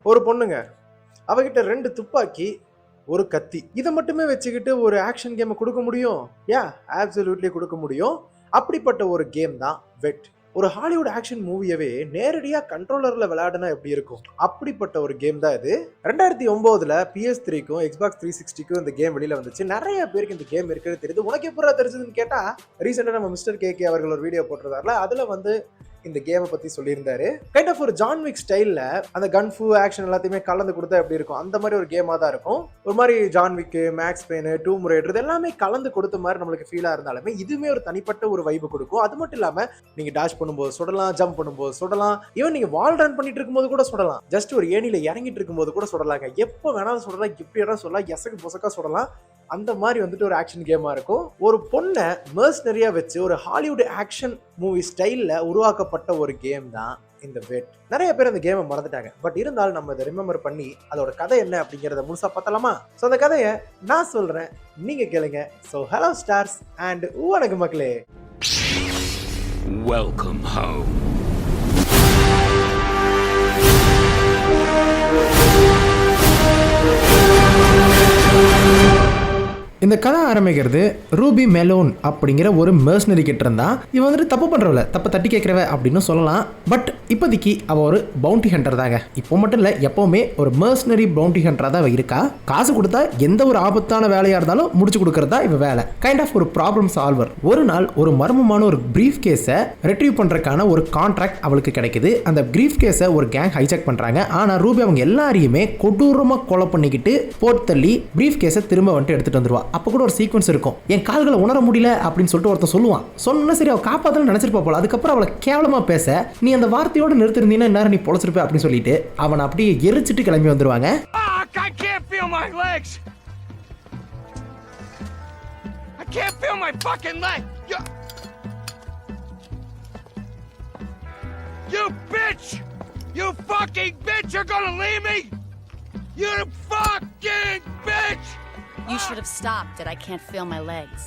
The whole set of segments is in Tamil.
ஒரு பொண்ணுங்க, அவகிட்ட 2 துப்பாக்கி, ஒரு கத்தி, இதை மட்டுமே வச்சுக்கிட்டு ஒரு ஆக்ஷன் கேமை கொடுக்க முடியும்? அப்சல்யூட்லி கொடுக்க முடியும். அப்படிப்பட்ட ஒரு கேம் தான் வெட். ஒரு ஹாலிவுட் ஆக்ஷன் மூவியவே நேரடியா கண்ட்ரோலர்ல விளையாடுனா எப்படி இருக்கும்? அப்படிப்பட்ட ஒரு கேம் தான் இது. 2009ல PS3க்கும் Xbox 360க்கும் இந்த கேம் வெளியில வந்துச்சு. நிறைய பேருக்கு இந்த கேம் இருக்குன்னு தெரியுது. உனக்கு எப்படா தெரிஞ்சதுன்னு கேட்டா, ரீசெண்டா நம்ம மிஸ்டர் கேகே அவர்கள் ஒரு வீடியோ போட்டிருந்தாருல, அதுல வந்து இந்த கேமை பத்தி சொல்லியிருந்தாரு. கைண்ட் ஆஃப் ஒரு ஜான் விக் ஸ்டைல்ல அந்த கன்ஃபு ஆக்ஷன் எல்லாத்தையுமே கலந்து கொடுத்தா எப்படி இருக்கும், அந்த மாதிரி ஒரு கேமா தான் இருக்கும். ஒரு மாதிரி John Wick, Max Payne, Tomb Raider எல்லாமே கலந்து கொடுத்த மாதிரி நம்மளுக்கு ஃபீலா இருந்தாலுமே இதுவுமே ஒரு தனிப்பட்ட ஒரு வைப் கொடுக்கும். அது மட்டும் இல்லாம நீங்க டாஷ் பண்ணும்போது சுடலாம், ஜம்ப் பண்ணும்போது சுடலாம், ஈவன் நீங்க வால் ரன் பண்ணிட்டு இருக்கும்போது கூட சுடலாம், ஜஸ்ட் ஒரு ஏணியில இறங்கிட்டு இருக்கும்போது கூட சுடலாங்க. எப்ப வேணாலும் சுடலாம், எப்படி வேணாலும் சுடலாம், எசக்கு பொசக்கா சுடலாம். அந்த மாதிரி வந்துட்டு ஒரு ஆக்ஷன் கேமா இருக்கும். ஒரு பொண்ணை மர்சனரியா வச்சு ஒரு ஹாலிவுட் ஆக்ஷன் மூவி ஸ்டைல்ல உருவாக்கப்பட்ட ஒரு கேம் தான் இந்த வெட். நிறைய பேர் அந்த கேமை மறந்துட்டாங்க. பட் இருந்தாலும் நம்ம இதை ரிமெம்பர் பண்ணி அதோட கதை என்ன அப்படிங்கறத முழுசா பார்த்தலாமா? ஸோ அந்த கதையை நான் சொல்றேன், நீங்க கேளுங்க. ஸோ ஹலோ ஸ்டார்ஸ் அண்ட் வணக்கம் மக்களே. Welcome home. இந்த கதை ஆரம்பிக்கிறது ரூபி மெலோன் அப்படிங்கிற ஒரு மெர்சனரி கிட்ட இருந்தா. இவன் வந்துட்டு தப்பு பண்றவல, தப்பை தட்டி கேட்கிறவ அப்படின்னு சொல்லலாம். பட் இப்போதைக்கு அவ ஒரு பவுண்டி ஹண்டர் தாங்க. இப்போ மட்டும் இல்ல, எப்பவுமே ஒரு மெர்சனரி பவுண்டி ஹண்டரா தான் அவ இருக்கா. காசு கொடுத்தா எந்த ஒரு ஆபத்தான வேலையா இருந்தாலும் முடிச்சு கொடுக்கறதா இவ வேலை. கைண்ட் ஆஃப் ஒரு ப்ராப்ளம் சால்வர். ஒரு நாள் ஒரு மர்மமான ஒரு பிரீஃப் கேஸை ரெட்ரீவ் பண்றதுக்கான ஒரு கான்ட்ராக்ட் அவளுக்கு கிடைக்குது. அந்த பிரீஃப் கேஸை ஒரு கேங் ஹைஜாக் பண்றாங்க. ஆனா ரூபி அவங்க எல்லாரையுமே கொடூரமா கொலை பண்ணிக்கிட்டு போட்டு தள்ளி பிரீஃப் கேஸை திரும்ப வந்துட்டு எடுத்துட்டு வந்துருவா. அப்போ கூட ஒரு சீக்வன்ஸ் இருக்கும், என் கால்களை உணர முடியல அப்படின்னு சொல்லிட்டு ஒருத்தன் சொல்லுவான். சொன்னா சரி அவள் காப்பாத்தன்னு நினைச்சிருப்பா போல. அதுக்கப்புறம் அவளை கேவலமா பேச, நீ அந்த வார்த்தையோட நிறுத்திருந்தீங்கன்னா நேரம் நீ பொழைச்சிருப்ப அப்படின்னு சொல்லிட்டு அவனை அப்படியே எரிச்சிட்டு கிளம்பி வந்துருவாங்க. You bitch! You fucking bitch! You're gonna leave me? You fucking bitch! You should have stopped it. I can't feel my legs.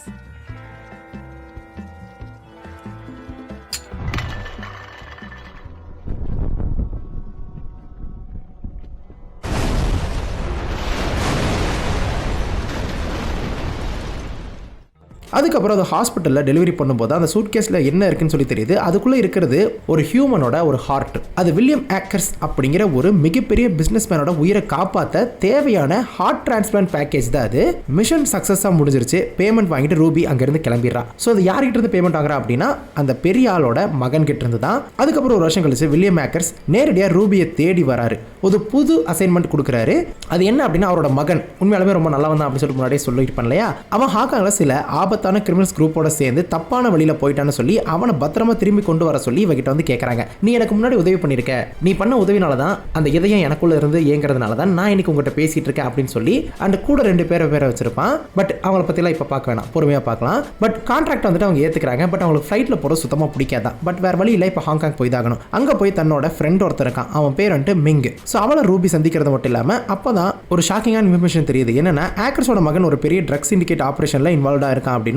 அதுக்கப்புறம் அது ஹாஸ்பிட்டலில் டெலிவரி பண்ணும்போது அந்த சூட்கேஸில் என்ன இருக்குன்னு சொல்லி தெரியுது. அதுக்குள்ளே இருக்கிறது ஒரு ஹியூமனோட ஒரு ஹார்ட். அது வில்லியம் ஆக்கர்ஸ் அப்படிங்கிற ஒரு மிகப்பெரிய பிஸ்னஸ் மேனோட உயிரை காப்பாற்ற தேவையான ஹார்ட் டிரான்ஸ்பிளான்ட் பேக்கேஜ் தான் அது. மிஷன் சக்ஸஸாக முடிஞ்சிருச்சு. பேமெண்ட் வாங்கிட்டு ரூபி அங்கேருந்து கிளம்பிடுறா. ஸோ அது யார்கிட்ட இருந்து பேமெண்ட் வாங்குறா அப்படின்னா அந்த பெரிய ஆளோட மகன் கிட்ட இருந்து தான். அதுக்கப்புறம் ஒரு வருஷம் கழிச்சு வில்லியம் ஆக்கர்ஸ் நேரடியாக ரூபியை தேடி வராரு. ஒரு புது அசைன்மெண்ட் கொடுக்குறாரு. அது என்ன அப்படின்னா, அவரோட மகன் உண்மையாலுமே ரொம்ப நல்லவன் தான் அப்படின்னு சொல்லிட்டு முன்னாடியே சொல்லிட்டு பண்ணலையா, அவன் ஹாங்காங்கில் சில ஆபத்தான கிரிமினல்ஸ் குரூப்போட சேர்ந்து தப்பான வழியில போயிட்டான்னு சொல்லி அவனை பத்திரமா திரும்பி கொண்டு வர சொல்லி இவகிட்ட வந்து கேட்கறாங்க. நீ எனக்கு முன்னாடி உதவி பண்ணிருக்க, நீ பண்ண உதவினால தான் அந்த இதயம் எனக்குள்ள இருந்து ஏங்கிறதுனால தான் நான் இன்னைக்கு உங்ககிட்ட பேசிட்டு இருக்கேன் அப்படின்னு சொல்லி அந்த கூட 2 பேரை வச்சிருப்பான். பட் அவங்கள பத்திலாம் இப்ப பார்க்க வேணாம், பொறுமையா பார்க்கலாம். பட் கான்ட்ராக்ட் வந்துட்டு அவங்க ஏத்துக்கிறாங்க. பட் அவங்களுக்கு ஃபிளைட்ல போற சுத்தமா பிடிக்காதான். பட் வேற வழி இல்லை, இப்ப ஹாங்காங் போய் தாகணும். அங்க போய் தன்னோட ஃப்ரெண்ட் ஒருத்தர் இருக்கான், அவன் பேர் வந்துட்டு மிங். ஸோ அவளை ரூபி சந்திக்கிறது மட்டும் இல்லாம அப்பதான் ஒரு ஷாக்கிங்கான இன்ஃபர்மேஷன் தெரியுது. என்னன்னா, ஆக்கர்ஸோட மகன் ஒரு பெரிய ட்ரக்ஸ் சிண்டிகேட் ஆபரேஷன்ல இன்வால்வ்டா இருக்கான் அப்படின்னு.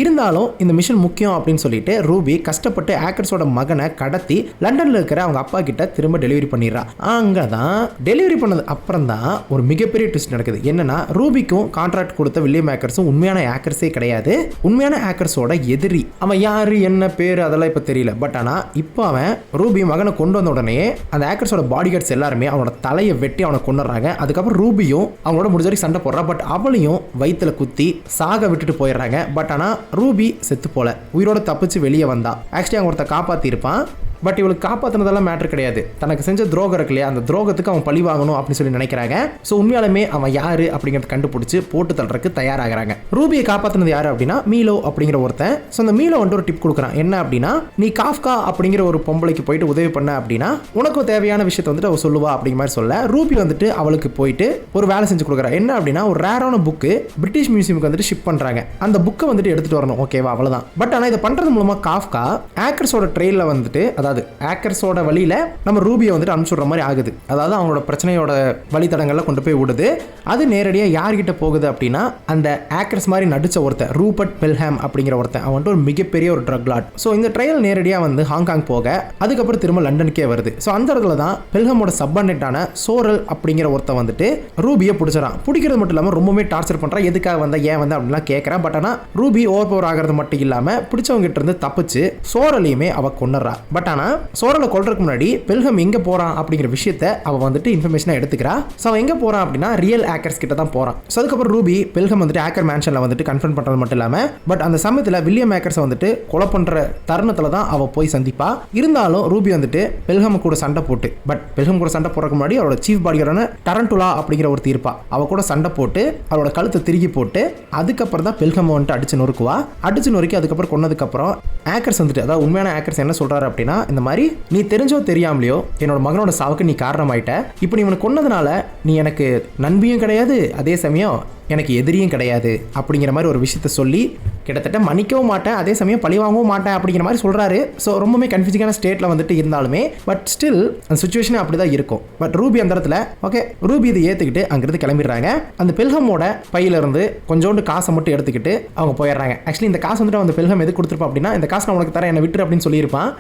இருந்தாலும் இந்த மிஷன் முக்கியம் அப்படின்னு சொல்லிட்டு ரூபி கஷ்டப்பட்டு ஆக்கர்ஸோட மகனை கடத்தி லண்டன்ல இருக்கிற அவங்க அப்பா கிட்ட திரும்ப டெலிவரி பண்ணிடுறா. அங்கதான் டெலிவரி பண்ணது அப்புறம் தான் ஒரு மிகப்பெரிய ட்விஸ்ட் நடக்குது. என்னன்னா, ரூபிக்கும் கான்ட்ராக்ட் கொடுத்த வில்லியம் ஆக்கர்ஸும் உண்மையான ஆக்கர்ஸே கிடையாது. உண்மையான ஆக்கர்ஸோட எதிரி. அவன் யாரு, என்ன பேரு, அதெல்லாம் இப்ப தெரியல. பட் ஆனா இப்போ அவன் ரூபி மகனை கொண்டு வந்த உடனே அந்த ஆக்கர்ஸோட பாடி கார்ட்ஸ் எல்லாருமே அவனோட தலையை வெட்டி அவனை கொண்டுறாங்க. அதுக்கப்புறம் ரூபியும் அவங்களோட முடிஞ்ச வரைக்கும் சண்டை போடுறா. பட் அவளையும் வயிற்றுல குத்தி சாக விட்டுட்டு போயிடுறாங்க. பட் ஆனா ரூபி செத்து போல, உயிரோட தப்பிச்சு வெளியே வந்தா. ஆக்சுவலி அவங்க ஒருத்த காப்பாத்தி இருப்பான். பட் இவளுக்கு காப்பாற்றினதெல்லாம் மேட்டர் கிடையாது. தனக்கு செஞ்ச துரோகம் இருக்கு இல்லையா, அந்த துரோகத்துக்கு அவன் பழி வாங்கணும் அப்படின்னு சொல்லி நினைக்கிறாங்க. ஸோ உண்மையாலுமே அவன் யாரு அப்படிங்கிறத கண்டுபிடிச்சு போட்டு தள்ளுறதுக்கு தயாராகிறாங்க. ரூபியை காப்பாற்றினது யாரு அப்படின்னா மீலோ அப்படிங்கிற ஒருத்தன். ஸோ அந்த மீலோ வந்துட்டு ஒரு டிப் கொடுக்குறான். என்ன அப்படின்னா, நீ காஃப்கா அப்படிங்கிற ஒரு பொம்பளைக்கு போயிட்டு உதவி பண்ண அப்படின்னா உனக்கு தேவையான விஷயத்தை வந்துட்டு அவள் சொல்லுவா அப்படிங்கிற மாதிரி சொல்ல, ரூபி வந்துட்டு அவளுக்கு போயிட்டு ஒரு வேலை செஞ்சு கொடுக்குறா. என்ன அப்படின்னா, ஒரு ரேரான புக்கு பிரிட்டிஷ் மியூசியமுக்கு வந்துட்டு ஷிப் பண்றாங்க. அந்த புக்கை வந்துட்டு எடுத்துட்டு வரணும். ஓகேவா, அவ்வளவுதான். பட் ஆனால் இதை பண்றது மூலமா காஃப்கா ஆக்கர்ஸோட ட்ரெயில வந்துட்டு, அதாவது அதாவது ஹேக்கர்ஸோட வழியில் நம்ம ரூபியை வந்துட்டு அனுப்பிச்சுடுற மாதிரி ஆகுது. அதாவது அவங்களோட பிரச்சனையோட வழித்தடங்களில் கொண்டு போய் விடுது. அது நேரடியாக யார்கிட்ட போகுது அப்படின்னா அந்த ஹேக்கர்ஸ் மாதிரி நடித்த ஒருத்தன் ரூபர்ட் பெல்ஹாம் அப்படிங்கிற ஒருத்தன். அவன் ஒரு மிகப்பெரிய ஒரு ட்ரக் லார்ட். ஸோ இந்த ட்ரையல் நேரடியாக வந்து ஹாங்காங் போக அதுக்கப்புறம் திரும்ப லண்டனுக்கே வருது. ஸோ அந்த இடத்துல தான் பெல்ஹாமோட சப்பார்டினேட்டான சோரல் அப்படிங்கிற ஒருத்தன் வந்துட்டு ரூபியை பிடிச்சிடான். பிடிக்கிறது மட்டும் இல்லாமல் ரொம்பவே டார்ச்சர் பண்ணுறான். எதுக்காக வந்தா ஏன் வந்தா அப்படின்லாம் கேட்குறான். பட் ஆனால் ரூபி ஓவர் பவர் ஆகிறது மட்டும் இல்லாமல் பிடிச்சவங்க கிட்ட இருந்து தப்பிச்சு சோரலையுமே அவ கொண்டுறா. பட் ஆனால் சோரலை கொல்றதுக்கு முன்னாடி பெல்ஹாம் எங்கே போகிறான் அப்படிங்கிற விஷயத்தை அவள் வந்துட்டு இன்ஃபர்மேஷனாக எடுத்துக்கிறா. ஸோ அவன் எங்கே போகிறான் அப்படின்னா ரியல் ஹேக்கர்ஸ் கிட்ட தான் போகிறான். ஸோ அதுக்கப்புறம் ரூபி பெல்ஹாம் வந்துட்டு ஹேக்கர் மேன்ஷனில் வந்துட்டு கன்ஃபர்ம் பண்ணுறது மட்டும் இல்லாமல் பட் அந்த சமயத்தில் வில்லியம் ஹேக்கர்ஸை வந்துட்டு கொலை பண்ணுற தருணத்தில் தான் அவள் போய் சந்திப்பா. இருந்தாலும் ரூபி வந்துட்டு பெல்ஹாம் கூட சண்டை போட்டு பட் பெல்ஹாம் கூட சண்டை போடுறதுக்கு முன்னாடி அவரோட சீஃப் பாடிகார்டான டரண்டுலா அப்படிங்கிற ஒரு தீர்ப்பா அவ கூட சண்டை போட்டு அவரோட கழுத்தை திருகி போட்டு அதுக்கப்புறம் தான் பெல்ஹாம் வந்துட்டு அடிச்சு நொறுக்குவா. அடிச்சு நொறுக்கி அதுக்கப்புறம் கொன்னதுக்கப்புறம் ஹேக்கர்ஸ் வந்துட்டு அதாவது உண்மையான ஹேக்கர்ஸ் என்ன சொல்றாரு அப்படின்னா இந்த மாதிரி நீ தெரிஞ்சோ தெரியாமலையோ என்னோட மகனோட சாவுக்கு நீ காரணமாயிட்ட. இப்போ நீ இவனை கொன்னதுனால நீ எனக்கு நண்பியும் கிடையாது அதே சமயம் எனக்கு எதிரியும் கிடையாது அப்படிங்கிற மாதிரி ஒரு விஷயத்த சொல்லி கிட்டத்தட்ட மன்னிக்கவும் மாட்டேன் அதே சமயம் பழி வாங்கவும் மாட்டேன் அப்படிங்கிற மாதிரி சொல்கிறாரு. ஸோ ரொம்பவே கன்ஃபியூசிங்கான ஸ்டேட்டில் வந்துட்டு இருந்தாலுமே பட் ஸ்டில் அந்த சுச்சுவேஷன் அப்படி தான் இருக்கும். பட் ரூபி அந்த இடத்துல ஓகே ரூபி இதை ஏற்றுக்கிட்டு அங்கிருந்து கிளம்பிடுறாங்க. அந்த பெல்ஹாமோட பையிலிருந்து கொஞ்சோண்டு காசை மட்டும் எடுத்துக்கிட்டு அவங்க போயிடுறாங்க. ஆக்சுவலி இந்த காசு வந்துட்டு அந்த பெல்ஹாம் எது கொடுத்துருப்பா அப்படின்னா இந்த காசு நான் உனக்கு தரேன் என்னை விட்டுரு அப்படின்னு சொல்லியிருப்பான்.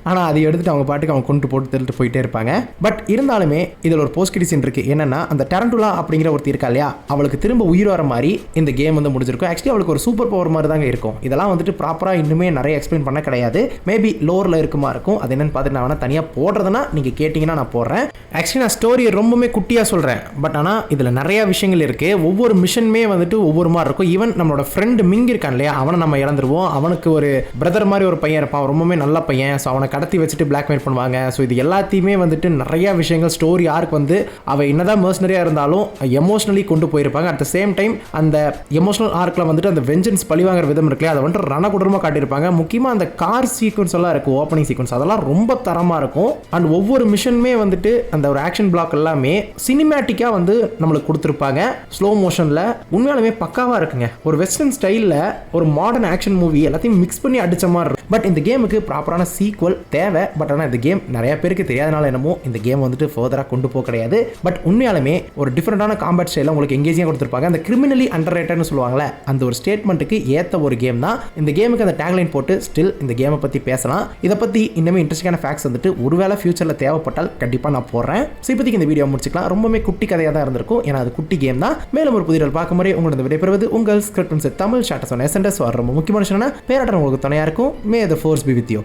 ஆனால் அதை எடுத்துட்டு அவங்க பாட்டுக்கு அவங்க கொண்டு போட்டு திருட்டு போயிட்டே இருப்பாங்க. பட் இருந்தாலுமே இதில் ஒரு போஸ்ட் கிரெடிட் சீன் இருக்கு. என்னன்னா அந்த டரண்டுலா அப்படிங்கிற ஒருத்தர் இருக்கா இல்லையா அவளுக்கு திரும்ப உயிர் வர மாதிரி இந்த கேம் வந்து முடிஞ்சிருக்கும். ஆக்சுவலி அவளுக்கு ஒரு சூப்பர் பவர் மாதிரி தாங்க இருக்கும். இதெல்லாம் வந்துட்டு ப்ராப்பராக இன்னுமே நிறைய எக்ஸ்பிளைன் பண்ண கிடையாது. மேபி லோரில் இருக்குமா இருக்கும். அது என்னன்னு பார்த்துட்டு நான் வேணா தனியாக போடுறதுனா நீங்கள் கேட்டிங்கன்னா நான் போடுறேன். ஆக்சுவலி நான் ஸ்டோரியை ரொம்பவே குட்டியாக சொல்கிறேன். பட் ஆனால் இதில் நிறைய விஷயங்கள் இருக்குது. ஒவ்வொரு மிஷனுமே வந்துட்டு ஒவ்வொரு மாதிரி இருக்கும். ஈவன் நம்மளோட ஃப்ரெண்டு மிங் இருக்கான் இல்லையா அவனை நம்ம இழந்துருவோம். அவனுக்கு ஒரு பிரதர் மாதிரி ஒரு பையன் இருப்பான். ரொம்பவே நல்ல பையன். ஸோ அவனை கடத்தி வச்சுட்டு பிளாக்மெயில் பண்ணுவாங்க. ஸோ இது எல்லாத்தையுமே வந்துட்டு நிறைய விஷயங்கள் ஸ்டோரி ஆர்க் வந்து அவள் என்னதான் மர்சனரியாக இருந்தாலும் எமோஷனலி கொண்டு போயிருப்பாங்க. அட் த சேம் டைம் அந்த எமோஷனல் ஆர்க்கில் வந்துட்டு அந்த வெஞ்சன்ஸ் பழிவாங்கிற விதம் இருக்குல்லையா அதை வந்துட்டு ரணகுடமாக காட்டியிருப்பாங்க. முக்கியமாக அந்த கார் சீக்வன்ஸ் எல்லாம் இருக்கும் ஓப்பனிங் சீக்வன்ஸ் அதெல்லாம் ரொம்ப தரமாக இருக்கும். அண்ட் ஒவ்வொரு மிஷனுமே வந்துட்டு அந்த ஒரு ஆக்ஷன் பிளாக் எல்லாமே சினிமேட்டிக்காக வந்து நம்மளுக்கு கொடுத்துருப்பாங்க ஸ்லோ மோஷனில். உண்மையாலுமே பக்காவாக இருக்குங்க. ஒரு வெஸ்டர்ன் ஸ்டைலில் ஒரு மாடர்ன் ஆக்ஷன் மூவி எல்லாத்தையும் மிக்ஸ் பண்ணி அடிச்ச மாதிரி இருக்கும். பட் இந்த கேமுக்கு ப்ராப்பரான சீக்வல் தேவை. பட் ஆனால் இந்த கேம் நிறைய பேருக்கு தெரியாதனால என்னமோ இந்த கேம் வந்துட்டு ஃபர்தராக கொண்டு போக கிடையாது. பட் உண்மையாலுமே ஒரு டிஃப்ரெண்டான காம்பேட் ஸ்டைலில் உங்களுக்கு எங்கேஜியாக கொடுத்துருப்பாங்க. அந்த கிரிமினலி அண்டர்ரேட்டட்னு சொல்லுவாங்களே அந்த ஒரு ஸ்டேட்மெண்ட்டுக்கு ஏற்ற ஒரு கேம் தான் இந்த கேமுக்கு. அந்த டேக்லைன் போட்டு ஸ்டில் இந்த கேமை பற்றி பேசலாம். இதை பற்றி இன்னுமே இன்ட்ரெஸ்டிங்கான ஃபேக்ட்ஸ் வந்துட்டு ஒருவேளை ஃபியூச்சரில் தேவைப்பட்டால் கண்டிப்பாக நான் போடுறேன். ஸோ இப்போதைக்கு இந்த வீடியோ முடிச்சுக்கலாம். ரொம்பவே குட்டி கதையாக தான் இருந்திருக்கும். ஏன்னா அது குட்டி கேம் தான். மேலும் ஒரு புதிய பார்க்கும் முறை உங்களோட விடைபெறுவது உங்கள் ஸ்கிரிப்ட் தமிழ் ஷாட்டஸ் ரொம்ப முக்கியமான விஷயம் பேராட்டம் உங்களுக்கு துணையாக இருக்கும். May the force be with you.